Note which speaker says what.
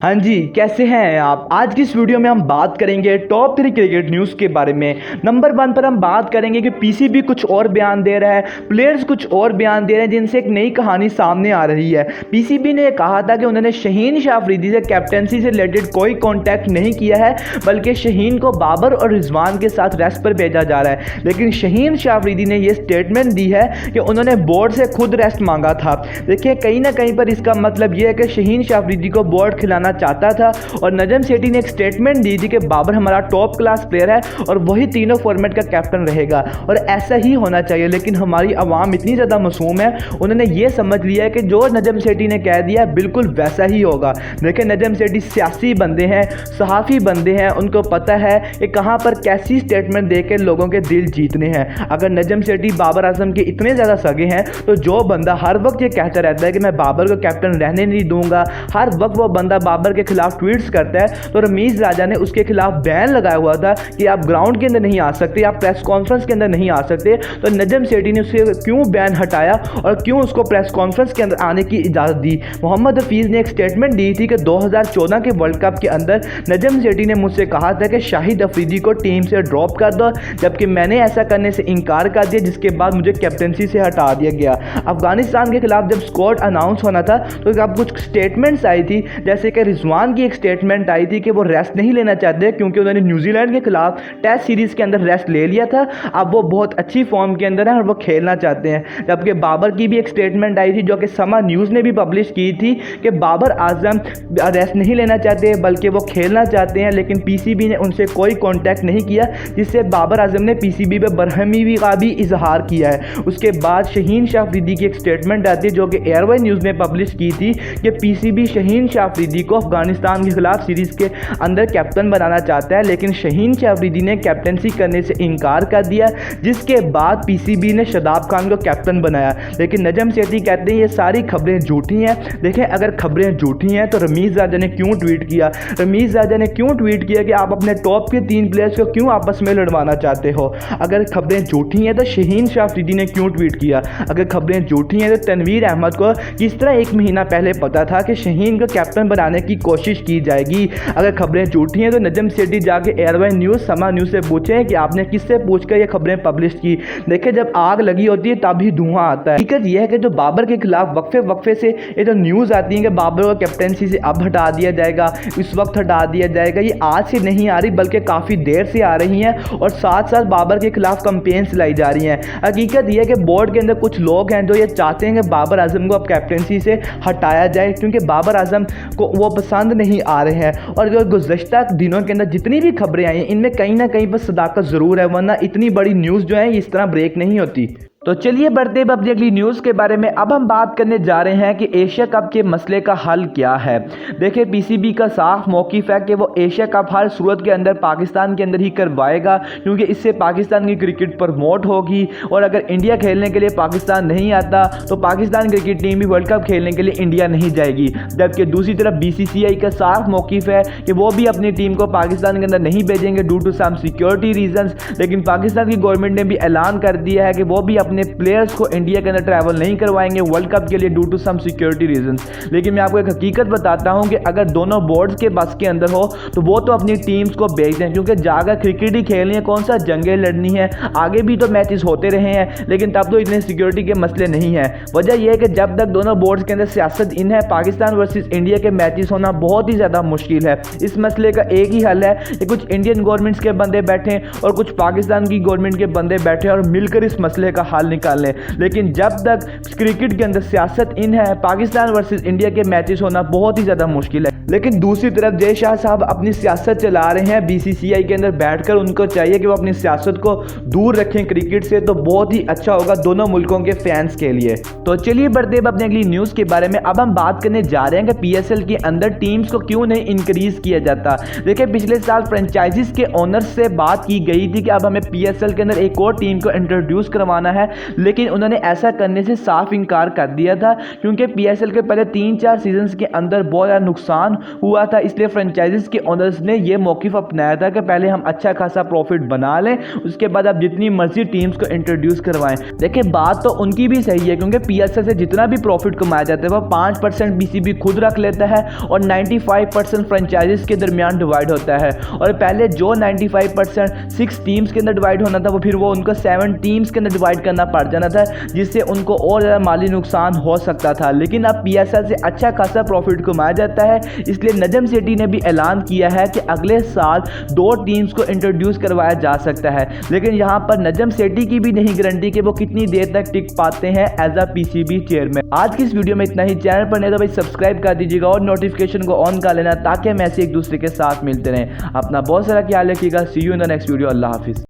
Speaker 1: हाँ जी, कैसे हैं आप। आज की इस वीडियो में हम बात करेंगे टॉप 3 क्रिकेट न्यूज़ के बारे में। नंबर 1 पर हम बात करेंगे कि पीसीबी कुछ और बयान दे रहा है, प्लेयर्स कुछ और बयान दे रहे हैं जिनसे एक नई कहानी सामने आ रही है। पीसीबी ने कहा था कि उन्होंने शाहीन शाह अफरीदी से कैप्टनसी से रिलेटेड कोई कॉन्टैक्ट नहीं किया है, बल्कि शाहीन को बाबर और रिजवान के साथ रेस्ट पर भेजा जा रहा है। लेकिन शाहीन शाह अफरीदी ने यह स्टेटमेंट दी है कि उन्होंने बोर्ड से खुद रेस्ट मांगा था। देखिए, कहीं ना कहीं पर इसका मतलब यह है कि शाहीन शाह अफरीदी को बोर्ड खिलाना चाहता था और नजम सेठी ने एक स्टेटमेंट दी थी कि बाबर हमारा टॉप क्लास प्लेयर है और वही तीनों फॉर्मेट का कैप्टन रहेगा और ऐसा ही होना चाहिए। लेकिन हमारी आवाम इतनी ज़्यादा मासूम है, उन्होंने ये समझ लिया है कि जो नजम सेठी ने कह दिया बिल्कुल वैसा ही होगा। देखिए, नजम सेठी सियासी बंदे हैं, सहाफ़ी बंदे हैं, उनको पता है कि कहाँ पर कैसी स्टेटमेंट देकर लोगों के दिल जीतने हैं। अगर नजम सेठी बाबर आजम के इतने ज़्यादा सगे हैं तो जो बंदा हर वक्त ये कहता रहता है कि मैं बाबर को कैप्टन रहने नहीं दूंगा, हर वक्त वो बंदा बाबर के खिलाफ ट्वीट्स करता है, तो रमीज राजा ने उसके खिलाफ बैन लगाया हुआ था कि आप ग्राउंड के अंदर नहीं आ सकते, आप प्रेस कॉन्फ्रेंस के अंदर नहीं आ सकते। तो नजम सेठी ने उससे क्यों बैन हटाया और क्यों उसको प्रेस कॉन्फ्रेंस के अंदर आने की इजाज़त दी। मोहम्मद हफीज़ ने एक स्टेटमेंट दी थी कि 2014 के वर्ल्ड कप के अंदर नजम सेठी ने मुझसे कहा था कि शाहिद अफरीदी को टीम से ड्रॉप कर दो, जबकि मैंने ऐसा करने से इनकार कर दिया, जिसके बाद मुझे कैप्टनसी से हटा दिया गया। अफगानिस्तान के खिलाफ जब स्क्वाड अनाउंस होना था तो अब कुछ स्टेटमेंट्स आई थी, जैसे कि रिजवान की एक स्टेटमेंट आई थी कि वो रेस्ट नहीं लेना चाहते क्योंकि उन्होंने न्यूजीलैंड के खिलाफ टेस्ट सीरीज़ के अंदर रेस्ट ले लिया था, अब वो बहुत अच्छी फॉर्म के अंदर है और वो खेलना चाहते हैं। जबकि बाबर की भी एक स्टेटमेंट आई थी जो कि समा न्यूज़ ने भी पब्लिश की थी कि बाबर आजम रेस्ट नहीं लेना चाहते बल्कि वो खेलना चाहते हैं, लेकिन पीसीबी ने उनसे कोई कॉन्टैक्ट नहीं किया, जिससे बाबर आजम ने पीसीबी पर बरहमी का भी इजहार किया है। उसके बाद शाहीन शाह अफरीदी की एक स्टेटमेंट आती है जो कि एयरवाई न्यूज़ ने पब्लिश की थी कि पीसीबी शाहीन शाह अफरीदी को अफगानिस्तान के खिलाफ सीरीज़ के अंदर कैप्टन बनाना चाहता है, लेकिन शाहीन शाह अफरीदी ने कैप्टनसी करने से इनकार कर दिया, जिसके बाद पीसीबी ने शादाब खान को कैप्टन बनाया। लेकिन नजम सेठी कहते हैं ये सारी खबरें झूठी हैं। देखें, अगर खबरें झूठी हैं तो रमीज राजा ने क्यों ट्वीट किया, रमीज राजा ने क्यों ट्वीट किया कि आप अपने टॉप के 3 प्लेयर्स को क्यों आपस में लड़वाना चाहते हो। अगर खबरें झूठी हैं तो शाहीन शाह अफरीदी ने क्यों ट्वीट किया। अगर खबरें झूठी हैं तो तनवीर अहमद को किस तरह 1 महीना पहले पता था कि शाहीन को कैप्टन बनाने की कोशिश की जाएगी। अगर खबरें झूठी हैं तो नजम सेठी जाके एयरवाई न्यूज़ समा न्यूज़ से पूछें कि आपने किससे पूछकर ये खबरें पब्लिश की। देखिए, जब आग लगी होती है तभी धुआं आता है। हकीकत यह है कि जो बाबर के खिलाफ वक्फे से ये जो न्यूज़ आती है कि बाबर को कैप्टनसी से अब हटा दिया जाएगा, इस वक्त हटा दिया जाएगा, ये आज से नहीं आ रही बल्कि काफ़ी देर से आ रही हैं और साथ साथ बाबर के खिलाफ कंपेन चलाई जा रही हैं। हकीकत यह है कि बोर्ड के अंदर कुछ लोग हैं जो ये चाहते हैं कि बाबर आजम को अब कैप्टनसी से हटाया जाए, क्योंकि बाबर आजम को वो पसंद नहीं आ रहे हैं। और जो गुज़श्ता दिनों के अंदर जितनी भी खबरें आई हैं इनमें कहीं ना कहीं पर सदाकत ज़रूर है, वरना इतनी बड़ी न्यूज़ जो है इस तरह ब्रेक नहीं होती। तो चलिए बढ़ते हैं अपनी अगली न्यूज़ के बारे में। अब हम बात करने जा रहे हैं कि एशिया कप के मसले का हल क्या है। देखिए, पीसीबी का साफ मौक़िफ़ है कि वो एशिया कप हर सूरत के अंदर पाकिस्तान के अंदर ही करवाएगा, क्योंकि इससे पाकिस्तान की क्रिकेट प्रमोट होगी। और अगर इंडिया खेलने के लिए पाकिस्तान नहीं आता तो पाकिस्तान क्रिकेट टीम भी वर्ल्ड कप खेलने के लिए इंडिया नहीं जाएगी। जबकि दूसरी तरफ बीसीसीआई का साफ मौक़िफ़ है कि वो भी अपनी टीम को पाकिस्तान के अंदर नहीं भेजेंगे due to some security reasons. लेकिन पाकिस्तान की गवर्नमेंट ने भी ऐलान कर दिया है कि वो भी अपने प्लेयर्स को इंडिया के अंदर ट्रैवल नहीं करवाएंगे वर्ल्ड कप के लिए due to some security reasons. लेकिन मैं आपको एक हकीकत बताता हूं कि अगर दोनों बोर्ड्स के बस के अंदर हो तो वो तो अपनी टीम्स को भेज दें, क्योंकि जाकर क्रिकेट ही खेलनी है, कौन सा जंगें लड़नी है। आगे भी तो मैचेस होते रहे हैं लेकिन तब तो इतने सिक्योरिटी के मसले नहीं है। वजह यह है कि जब तक दोनों बोर्ड्स के अंदर सियासत इन है, पाकिस्तान वर्सेस इंडिया के मैचेस होना बहुत ही ज़्यादा मुश्किल है। इस मसले का एक ही हल है कि कुछ इंडियन गवर्नमेंट्स के बंदे बैठें और कुछ पाकिस्तान की गवर्नमेंट के बंदे बैठें और मिलकर इस मसले का हल निकाल लें। लेकिन जब तक क्रिकेट के अंदर सियासत इन है, पाकिस्तान वर्सेस इंडिया के मैचेस होना बहुत ही ज़्यादा मुश्किल है। लेकिन दूसरी तरफ जय शाह साहब अपनी सियासत चला रहे हैं बीसीसीआई के अंदर बैठकर, उनको चाहिए कि वो अपनी सियासत को दूर रखें क्रिकेट से, तो बहुत ही अच्छा होगा दोनों मुल्कों के फैंस के लिए। तो चलिए बढ़ते हैं अपनी अगली न्यूज़ के बारे में। अब हम बात करने जा रहे हैं कि पीएसएल के अंदर टीम्स को क्यों नहीं इंक्रीज किया जाता। देखिए, पिछले साल फ्रेंचाइजीज के ओनर्स से बात की गई थी कि अब हमें पीएसएल के अंदर एक और टीम को इंट्रोड्यूस करवाना है, लेकिन उन्होंने ऐसा करने से साफ इनकार कर दिया था, क्योंकि PSL के पहले 3-4 सीजन्स के अंदर बहुत ज़्यादा नुकसान हुआ था। इसलिए फ्रेंचाइजीज के ओनर्स ने ये मौक़िफ़ अपनाया था कि पहले हम अच्छा खासा प्रॉफिट बना लें, उसके बाद आप जितनी मर्जी टीम्स को इंट्रोड्यूस करवाएं। देखिए बात तो उनकी भी सही है, क्योंकि PSL से जितना भी प्रॉफिट कमाया जाता है वह 5% BCB खुद रख लेता है और 95% फ्रेंचाइजीज के दरमियान डिवाइड होता है। और पहले जो 95% 6 टीम्स के अंदर डिवाइड होना था, वो फिर वो उनको 7 टीम्स के अंदर डिवाइड करना पड़ जाना था, जिससे उनको और ज़्यादा माली नुकसान हो सकता था। लेकिन अब PSL से अच्छा खासा प्रॉफिट कमाया जाता है, इसलिए नजम सेठी ने भी ऐलान किया है कि अगले साल 2 टीम्स को इंट्रोड्यूस करवाया जा सकता है। लेकिन यहाँ पर नजम सेठी की भी नहीं गारंटी कि वो कितनी देर तक टिक पाते हैं एज अ PCB चेयरमैन। आज की इस वीडियो में इतना ही। चैनल पर नहीं तो भाई सब्सक्राइब कर दीजिएगा और नोटिफिकेशन को ऑन कर लेना, ताकि हम ऐसे एक दूसरे के साथ मिलते रहें। अपना बहुत सारा ख्याल रखिएगा। See you in the next video. अल्लाह हाफिज़।